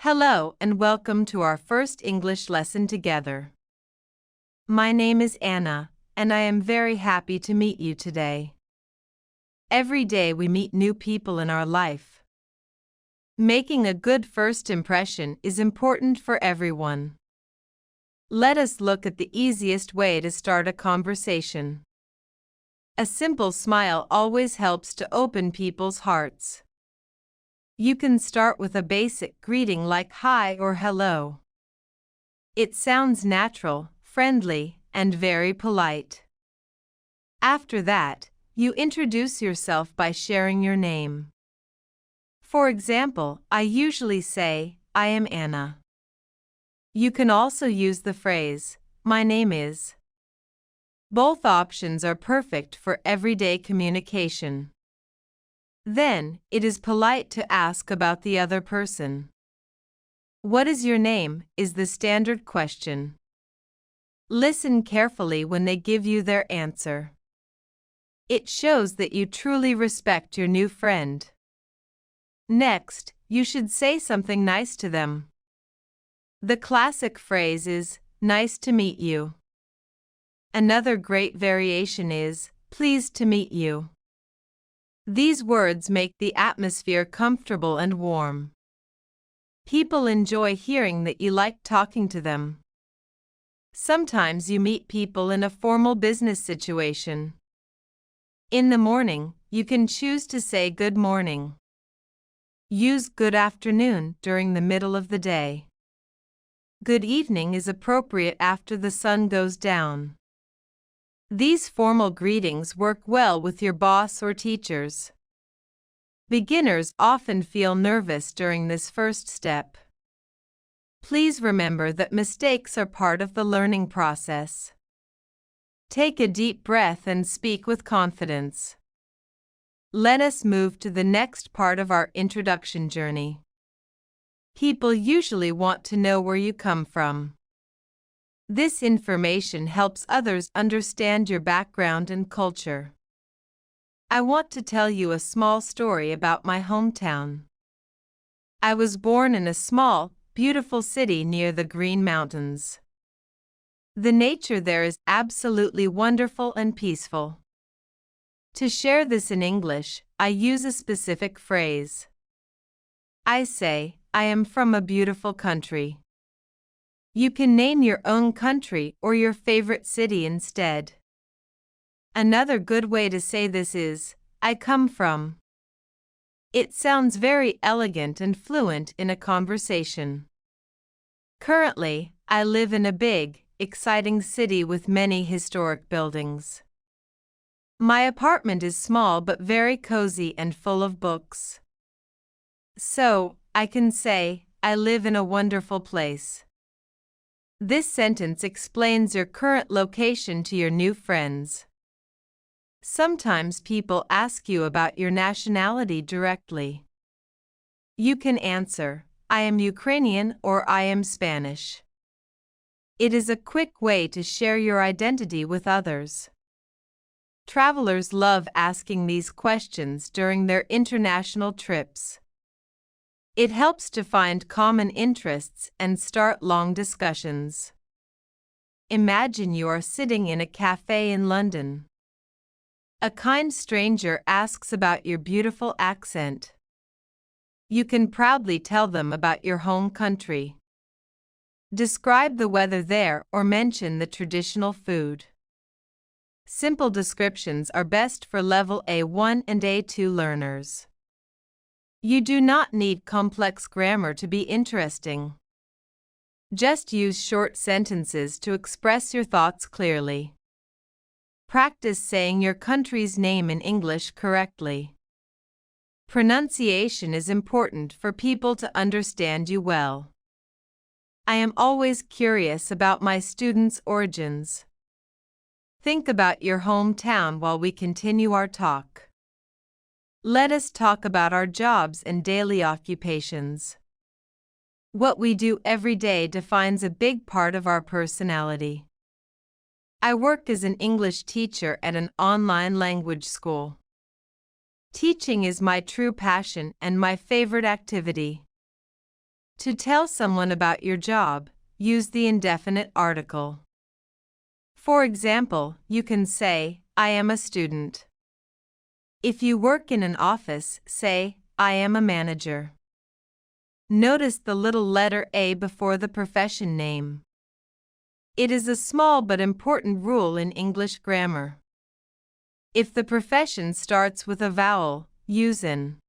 Hello and welcome to our first English lesson together. My name is Anna, and I am very happy to meet you today. Every day we meet new people in our life. Making a good first impression is important for everyone. Let us look at the easiest way to start a conversation. A simple smile always helps to open people's hearts. You can start with a basic greeting like hi or hello. It sounds natural, friendly, and very polite. After that, you introduce yourself by sharing your name. For example, I usually say, I am Anna. You can also use the phrase, my name is. Both options are perfect for everyday communication. Then, it is polite to ask about the other person. What is your name is the standard question. Listen carefully when they give you their answer. It shows that you truly respect your new friend. Next, you should say something nice to them. The classic phrase is, nice to meet you. Another great variation is, pleased to meet you. These words make the atmosphere comfortable and warm. People enjoy hearing that you like talking to them. Sometimes you meet people in a formal business situation. In the morning, you can choose to say good morning. Use good afternoon during the middle of the day. Good evening is appropriate after the sun goes down. These formal greetings work well with your boss or teachers. Beginners often feel nervous during this first step. Please remember that mistakes are part of the learning process. Take a deep breath and speak with confidence. Let us move to the next part of our introduction journey. People usually want to know where you come from. This information helps others understand your background and culture. I want to tell you a small story about my hometown. I was born in a small, beautiful city near the Green Mountains. The nature there is absolutely wonderful and peaceful. To share this in English, I use a specific phrase. I say, I am from a beautiful country. You can name your own country or your favorite city instead. Another good way to say this is, I come from. It sounds very elegant and fluent in a conversation. Currently, I live in a big, exciting city with many historic buildings. My apartment is small but very cozy and full of books. So, I can say, I live in a wonderful place. This sentence explains your current location to your new friends. Sometimes people ask you about your nationality directly. You can answer, I am Ukrainian or I am Spanish. It is a quick way to share your identity with others. Travelers love asking these questions during their international trips. It helps to find common interests and start long discussions. Imagine you are sitting in a cafe in London. A kind stranger asks about your beautiful accent. You can proudly tell them about your home country. Describe the weather there or mention the traditional food. Simple descriptions are best for level A1 and A2 learners. You do not need complex grammar to be interesting. Just use short sentences to express your thoughts clearly. Practice saying your country's name in English correctly. Pronunciation is important for people to understand you well. I am always curious about my students' origins. Think about your hometown while we continue our talk. Let us talk about our jobs and daily occupations. What we do every day defines a big part of our personality. I work as an English teacher at an online language school. Teaching is my true passion and my favorite activity. To tell someone about your job, use the indefinite article. For example, you can say, I am a student. If you work in an office, say, I am a manager. Notice the little letter A before the profession name. It is a small but important rule in English grammar. If the profession starts with a vowel, use an.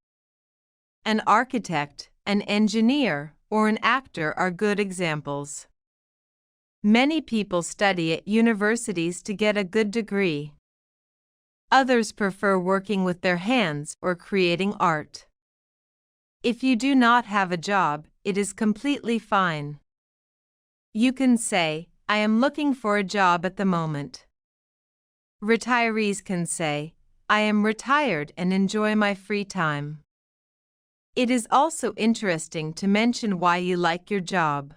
An architect, an engineer, or an actor are good examples. Many people study at universities to get a good degree. Others prefer working with their hands or creating art. If you do not have a job, it is completely fine. You can say, I am looking for a job at the moment. Retirees can say, I am retired and enjoy my free time. It is also interesting to mention why you like your job.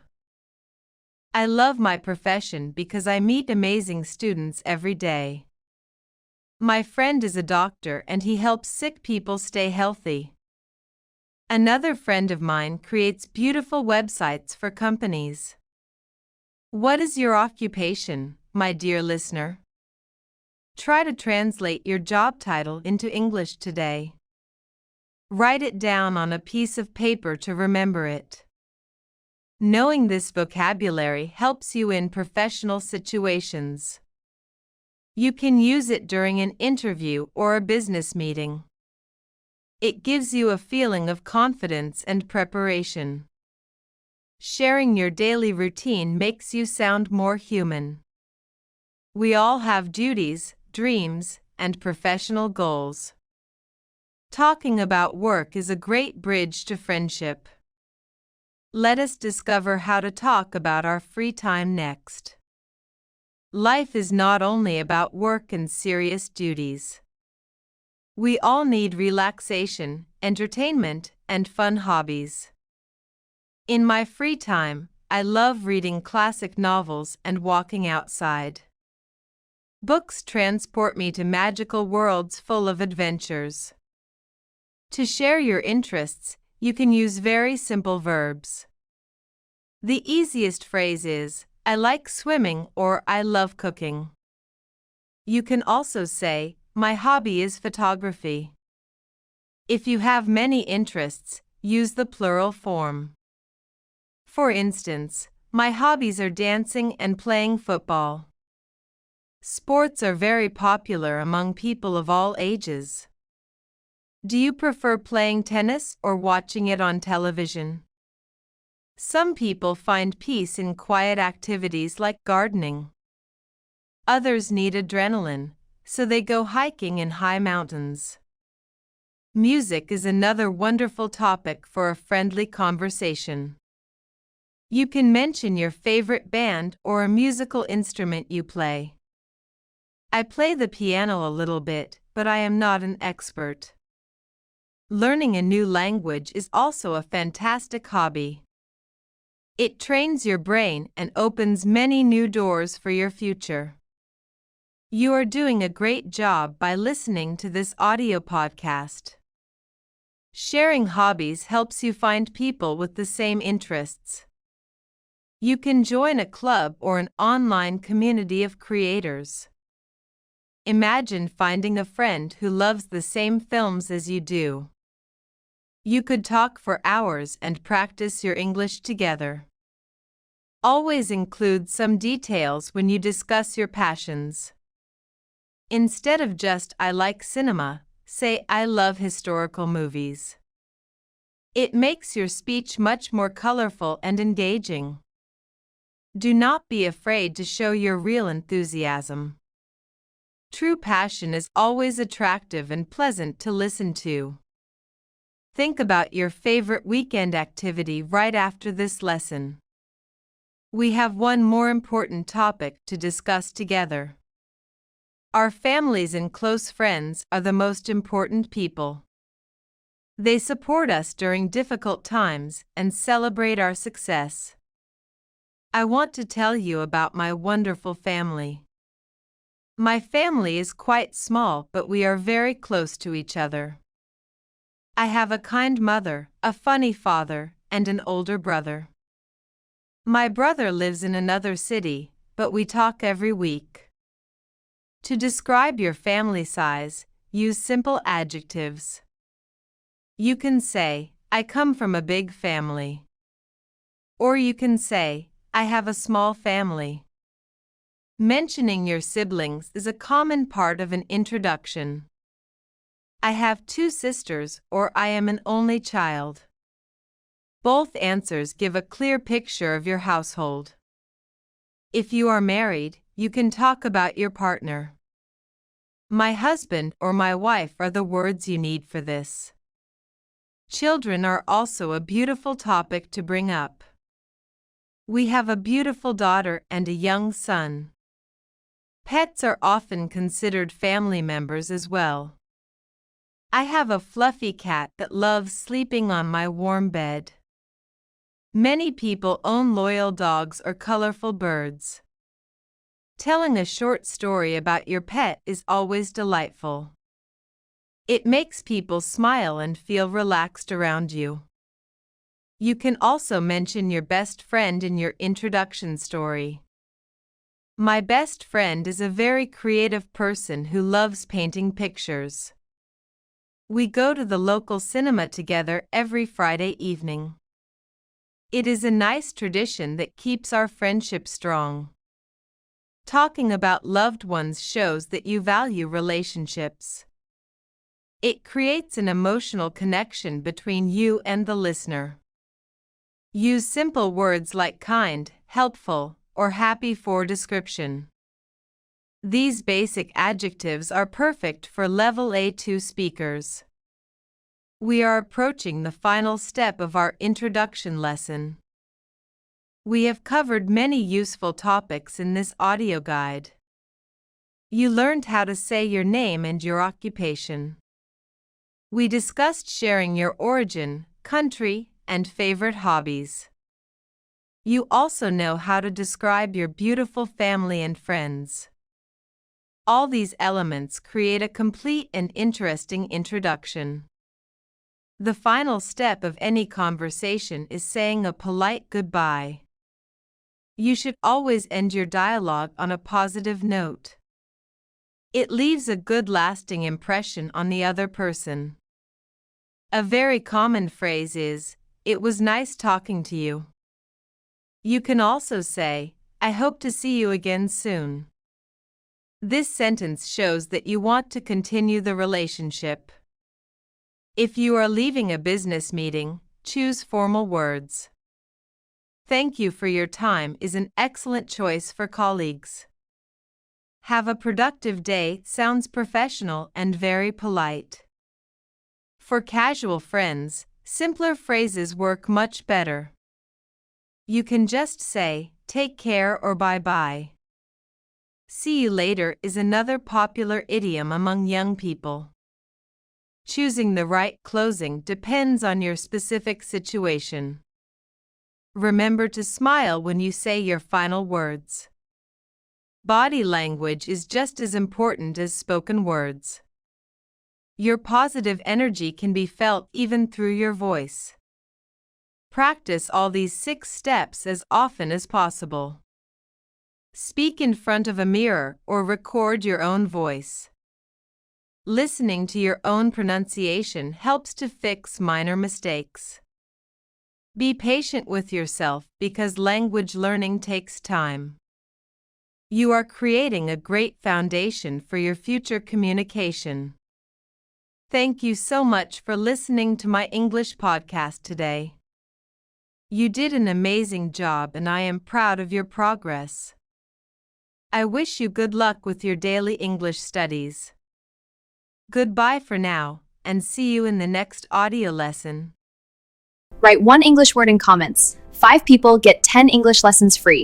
I love my profession because I meet amazing students every day. My friend is a doctor and he helps sick people stay healthy. Another friend of mine creates beautiful websites for companies. What is your occupation, my dear listener? Try to translate your job title into English today. Write it down on a piece of paper to remember it. Knowing this vocabulary helps you in professional situations. You can use it during an interview or a business meeting. It gives you a feeling of confidence and preparation. Sharing your daily routine makes you sound more human. We all have duties, dreams, and professional goals. Talking about work is a great bridge to friendship. Let us discover how to talk about our free time next. Life is not only about work and serious duties. We all need relaxation, entertainment, and fun hobbies. In my free time, I love reading classic novels and walking outside. Books transport me to magical worlds full of adventures. To share your interests, you can use very simple verbs. The easiest phrase is, I like swimming or I love cooking. You can also say, my hobby is photography. If you have many interests, use the plural form. For instance, my hobbies are dancing and playing football. Sports are very popular among people of all ages. Do you prefer playing tennis or watching it on television? Some people find peace in quiet activities like gardening. Others need adrenaline, so they go hiking in high mountains. Music is another wonderful topic for a friendly conversation. You can mention your favorite band or a musical instrument you play. I play the piano a little bit, but I am not an expert. Learning a new language is also a fantastic hobby. It trains your brain and opens many new doors for your future. You are doing a great job by listening to this audio podcast. Sharing hobbies helps you find people with the same interests. You can join a club or an online community of creators. Imagine finding a friend who loves the same films as you do. You could talk for hours and practice your English together. Always include some details when you discuss your passions. Instead of just I like cinema, say I love historical movies. It makes your speech much more colorful and engaging. Do not be afraid to show your real enthusiasm. True passion is always attractive and pleasant to listen to. Think about your favorite weekend activity right after this lesson. We have one more important topic to discuss together. Our families and close friends are the most important people. They support us during difficult times and celebrate our success. I want to tell you about my wonderful family. My family is quite small, but we are very close to each other. I have a kind mother, a funny father, and an older brother. My brother lives in another city, but we talk every week. To describe your family size, use simple adjectives. You can say, I come from a big family. Or you can say, I have a small family. Mentioning your siblings is a common part of an introduction. I have 2 sisters, or I am an only child. Both answers give a clear picture of your household. If you are married, you can talk about your partner. My husband or my wife are the words you need for this. Children are also a beautiful topic to bring up. We have a beautiful daughter and a young son. Pets are often considered family members as well. I have a fluffy cat that loves sleeping on my warm bed. Many people own loyal dogs or colorful birds. Telling a short story about your pet is always delightful. It makes people smile and feel relaxed around you. You can also mention your best friend in your introduction story. My best friend is a very creative person who loves painting pictures. We go to the local cinema together every Friday evening. It is a nice tradition that keeps our friendship strong. Talking about loved ones shows that you value relationships. It creates an emotional connection between you and the listener. Use simple words like kind, helpful, or happy for description. These basic adjectives are perfect for level A2 speakers. We are approaching the final step of our introduction lesson. We have covered many useful topics in this audio guide. You learned how to say your name and your occupation. We discussed sharing your origin, country, and favorite hobbies. You also know how to describe your beautiful family and friends. All these elements create a complete and interesting introduction. The final step of any conversation is saying a polite goodbye. You should always end your dialogue on a positive note. It leaves a good lasting impression on the other person. A very common phrase is, "It was nice talking to you." You can also say, "I hope to see you again soon." This sentence shows that you want to continue the relationship. If you are leaving a business meeting, choose formal words. "Thank you for your time" is an excellent choice for colleagues. "Have a productive day" sounds professional and very polite. For casual friends, simpler phrases work much better. You can just say, "Take care" or "bye-bye." "See you later" is another popular idiom among young people. Choosing the right closing depends on your specific situation. Remember to smile when you say your final words. Body language is just as important as spoken words. Your positive energy can be felt even through your voice. Practice all these 6 steps as often as possible. Speak in front of a mirror or record your own voice. Listening to your own pronunciation helps to fix minor mistakes. Be patient with yourself because language learning takes time. You are creating a great foundation for your future communication. Thank you so much for listening to my English podcast today. You did an amazing job and I am proud of your progress. I wish you good luck with your daily English studies. Goodbye for now, and see you in the next audio lesson. Write 1 English word in comments. 5 people get 10 English lessons free.